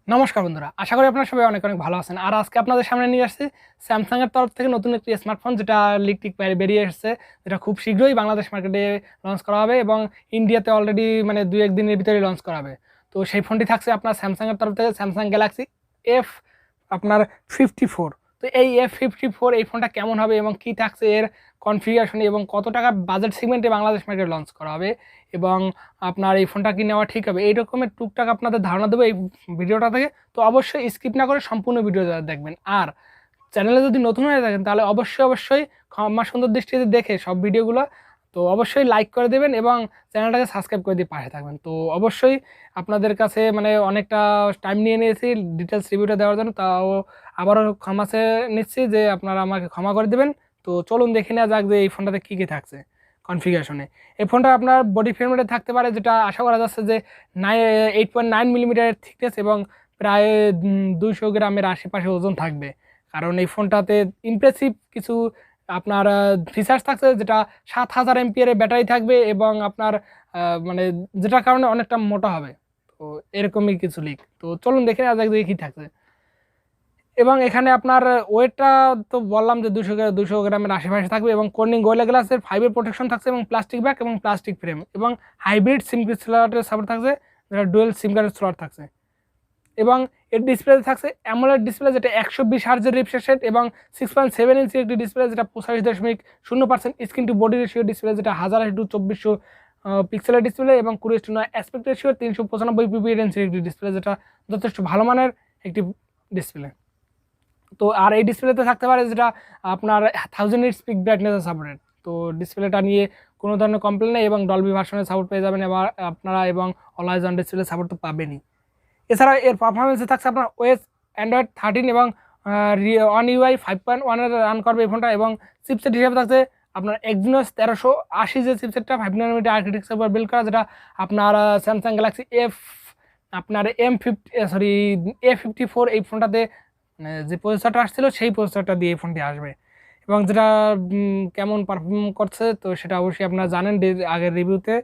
নমস্কার বন্ধুরা, আশা করি আপনারা সবাই অনেক অনেক ভালো আছেন। আর আজকে আপনাদের সামনে নিয়ে আসছি স্যামসাং এর তরফ থেকে নতুন একটি স্মার্টফোন, যেটা লিক বেরিয়ে এসেছে, যেটা খুব শীঘ্রই বাংলাদেশ মার্কেটে লঞ্চ করা হবে এবং ইন্ডিয়াতে অলরেডি মানে 2-1 দিনের ভিতরে লঞ্চ করা হবে। তো সেই ফোনটি থাকছে আপনার স্যামসাং এর তরফ থেকে স্যামসাং গ্যালাক্সি এফ আপনার 54। তো এই F54 এই ফোনটা কেমন হবে এবং কি থাকছে এর কনফিগারেশন এবং কত টাকা বাজেট সেগমেন্টে বাংলাদেশ মার্কেটে লঞ্চ করা হবে এবং আপনার এই ফোনটা কি নেওয়া ঠিক হবে, এই রকমের টুকটাক আপনাদের ধারণা দেবো এই ভিডিওটা থেকে। তো অবশ্যই স্কিপ না করে সম্পূর্ণ ভিডিও দেখবেন। আর চ্যানেলে যদি নতুন হয়ে থাকেন তাহলে অবশ্যই ক্ষমা সুন্দর দৃষ্টিতে দেখে সব ভিডিওগুলো তো অবশ্যই লাইক করে দেবেন এবং চ্যানেলটাকে সাবস্ক্রাইব করে দিয়ে পাশে থাকবেন। তো অবশ্যই আপনাদের কাছে মানে অনেকটা টাইম নিয়ে নিয়েছি ডিটেলস রিভিউটা দেওয়ার জন্য, তাও আবারও ক্ষমা নিচ্ছি যে আপনারা আমাকে ক্ষমা করে দেবেন। তো চলুন দেখে নেওয়া যাক যে এই ফোনটাতে কী কী থাকছে কনফিগারেশনে। এই ফোনটা আপনার বডি ফ্রেমে থাকতে পারে, যেটা আশা করা যাচ্ছে যে 8.9 মিলিমিটারের থিকনেস এবং প্রায় 200 গ্রামের আশেপাশে ওজন থাকবে। কারণ এই ফোনটাতে ইমপ্রেসিভ কিছু আপনার ফিচার্স থাকছে, যেটা 7000 এমপিআর ব্যাটারি থাকবে এবং আপনার মানে যেটার কারণে অনেকটা মোটা হবে। তো এরকমই কিছু লিক। তো চলুন দেখে নেওয়া যাক যে কী থাকছে। এবং এখানে আপনার ওয়েটটা তো বললাম যে 200 গ্রামের আশেপাশে থাকবে এবং কর্নিং গোরিলা গ্লাসের 5-এর প্রোটেকশন থাকছে এবং প্লাস্টিক ব্যাগ এবং প্লাস্টিক ফ্রেম এবং হাইব্রিড সিম স্লটের সাপোর্ট থাকছে, যেটা ডুয়েল সিম কার্ডের স্লট থাকছে। এবং এর ডিসপ্লেতে থাকছে অ্যামোলেড ডিসপ্লে, যেটা 120 হার্জের রিফ্রেশ রেট এবং 6.7 ইঞ্চির একটি ডিসপ্লে, যেটা 85.0% screen to body ratio display, যেটা 1000x2400 পিক্সেলের ডিসপ্লে এবং 20:9 অ্যাসপেক্ট রেশিও 395 পিপিএনসির একটি ডিসপ্লে, যেটা যথেষ্ট ভালো মানের একটি ডিসপ্লে। তো আর এই ডিসপ্লেতে থাকতে পারে যেটা আপনার 1000 নিটস পিক ব্রাইটনেস সাপোর্টেড। তো ডিসপ্লেটা নিয়ে কোনো ধরনের কমপ্লেন নেই এবং ডলবি ভার্সনের সাপোর্ট পেয়ে যাবেন এবার আপনারা এবং অলওয়েজ অন ডিসপ্লে সাপোর্ট তো পাবেনই। এছাড়া এর পারফরমেন্সে থাকছে আপনার ওএস অ্যান্ড্রয়েড 13 এবং অন ইউআই 5.1 রান করবে এই ফোনটা এবং চিপসেট হিসেবে থাকছে আপনার Exynos 1380 যে চিপসেটটা 5 nanometer আর্কিটেকচার উপর বিল্ড করা, যেটা আপনার স্যামসাং গ্যালাক্সি আপনার A54 এই ফোনটাতে মানে যে প্রসেসরটা আসছিল সেই প্রসেসরটা দিয়ে এই ফোনটি আসবে এবং যেটা কেমন পারফর্ম করছে তো সেটা অবশ্যই আপনারা জানেন আগের রিভিউতে।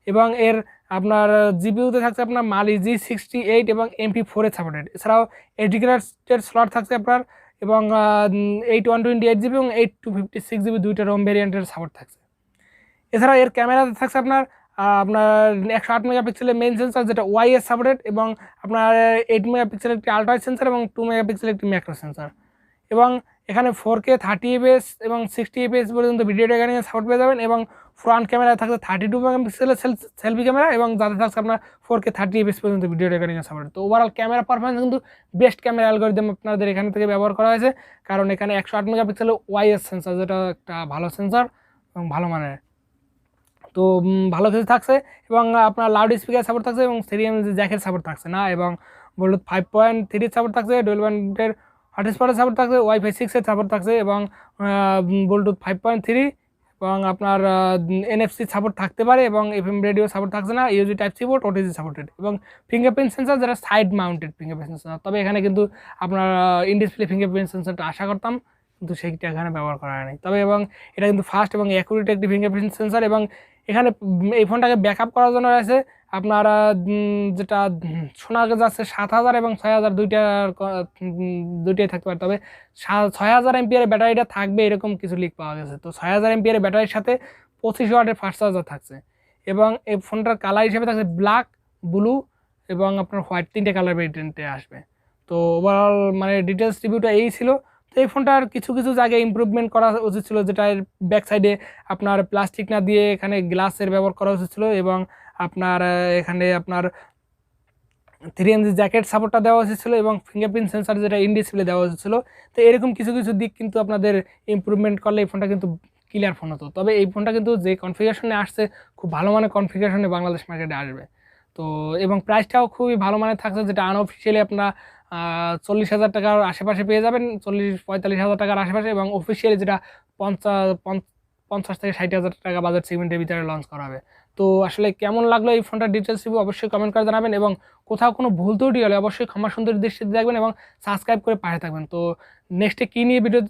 এবং এর আপনার জিপিইউতে থাকছে আপনার মালি G68 এবং MP4 এর সাপোর্টেড। এছাড়াও ABTechnews স্লট থাকছে আপনার এবং 128GB এবং 8256GB দুইটা রোম ভেরিয়েন্টের সাপোর্ট থাকছে। এছাড়া এর ক্যামেরাতে থাকছে আপনার 108 মেগাপিক্সেলের মেইন সেন্সর, যেটা ওআইএস সাপোর্টেড এবং আপনার 8 মেগাপিক্সেলের একটি আলট্রা সেন্সর এবং 2 মেগাপিক্সেলের একটি ম্যাক্রো সেন্সর। এবং এখানে 4K 30fps এবং 60fps পর্যন্ত ভিডিও রেকর্ডিং এর সাপোর্ট পেয়ে যাবেন এবং ফ্রন্ট ক্যামেরায় থাকছে 32 মেগাপিক্সেলের সেলফি ক্যামেরা এবং যাতে থাকছে আপনার 4K 30fps পর্যন্ত ভিডিও রেকর্ডিং এর সাপোর্ট। তো ওভারঅল ক্যামেরা পারফরমেন্স কিন্তু বেস্ট ক্যামেরা অ্যালগরিদম আপনাদের এখান থেকে ব্যবহার করা হয়েছে, কারণ এখানে 108 মেগাপিক্সেলের ওআইএস সেন্সর, যেটা একটা ভালো সেন্সর এবং ভালো মানের। তো ভালো কিছু থাকছে এবং আপনার লাউড স্পিকার সাপোর্ট থাকছে এবং সিরিয়াম জ্যাকের সাপোর্ট থাকছে না এবং ব্লুটুথ 5.3 সাপোর্ট থাকছে, ডুয়াল ব্যান্ডের হটস্পটের সাপোর্ট থাকছে, ওয়াইফাই 6 এর সাপোর্ট থাকছে এবং ব্লুটুথ 5.3 এবং আপনার NFC সাপোর্ট থাকতে পারে এবং FM রেডিও সাপোর্ট থাকছে না, ইউজি type C port OTG supported এবং ফিঙ্গারপ্রিন্ট সেন্সর, যেটা সাইড মাউন্টেড ফিঙ্গারপ্রিন্ট সেন্সর। তবে এখানে কিন্তু আপনার ইন ডিসপ্লে ফিঙ্গারপ্রিন্ট সেন্সরটা আশা করতাম, কিন্তু সেইটা এখানে ব্যবহার করা হয়নি। তবে এবং এটা কিন্তু ফাস্ট এবং অ্যাকুরেট একটি ফিঙ্গারপ্রিন্ট সেন্সর এবং এখানে এই ফোনটাকে ব্যাকআপ করার জন্য রয়েছে আপনারা যেটা শোনা যাচ্ছে 7000 এবং 6000 দুইটাই থাকতে পারে। তবে 6000 এমপিআর ব্যাটারিটা থাকবে এরকম কিছু লিক পাওয়া গেছে। তো 6000 এমপিআর ব্যাটারির সাথে 25 ওয়াটের ফাস্ট চার্জার থাকছে এবং এই ফোনটার কালার হিসেবে থাকছে ব্ল্যাক, ব্লু এবং আপনার হোয়াইট, 3টে কালার ভেরিয়েন্টে আসবে। তো ওভারঅল মানে ডিটেলস রিভিউটা এই ছিল। তো এই ফোনটার কিছু জায়গায় ইমপ্রুভমেন্ট করা উচিত ছিল, যেটা এর ব্যাক সাইডে আপনার প্লাস্টিক না দিয়ে এখানে গ্লাসের ব্যবহার করা উচিত ছিল এবং আপনার এখানে আপনার 3mg জ্যাকেট সাপোর্টটা দেওয়া উচিত ছিল এবং ফিঙ্গারপ্রিন্ট সেন্সর যেটা ইন ডিসপ্লে দেওয়া উচিত ছিল। তো এরকম কিছু দিক কিন্তু আপনাদের ইমপ্রুভমেন্ট করলে এই ফোনটা কিন্তু ক্লিয়ার ফোন হতো। তবে এই ফোনটা কিন্তু যে কনফিগারেশনে আসছে খুব ভালো মানের কনফিগারেশনে বাংলাদেশ মার্কেটে আসবে। তো এবং প্রাইসটাও খুবই ভালো মানের থাকছে, যেটা আনঅফিসিয়ালি আপনার 40,000 টাকার আশেপাশে পেয়ে যাবেন, 40-45,000 টাকার আশেপাশে এবং অফিসিয়ালি যেটা 50 থেকে 60,000 টাকা বাজেট সেগমেন্টের ভিতরে লঞ্চ করা হবে। তো আসলে কেমন লাগলো এই ফোনটার ডিটেলস রিভিউ অবশ্যই কমেন্ট করে জানাবেন এবং কোথাও কোনো ভুল ত্রুটি হলে অবশ্যই ক্ষমা সুন্দর দৃষ্টিতে দেখবেন এবং সাবস্ক্রাইব করে পাশে থাকবেন। তো নেক্সটে কী নিয়ে ভিডিও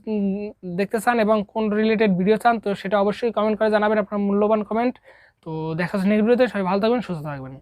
দেখতে চান এবং কোন রিলেটেড ভিডিও চান তো সেটা অবশ্যই কমেন্ট করে জানাবেন আপনার মূল্যবান কমেন্ট। তো দেখা হচ্ছে নেক্সট ভিডিওতে, সবাই ভালো থাকবেন, সুস্থ থাকবেন।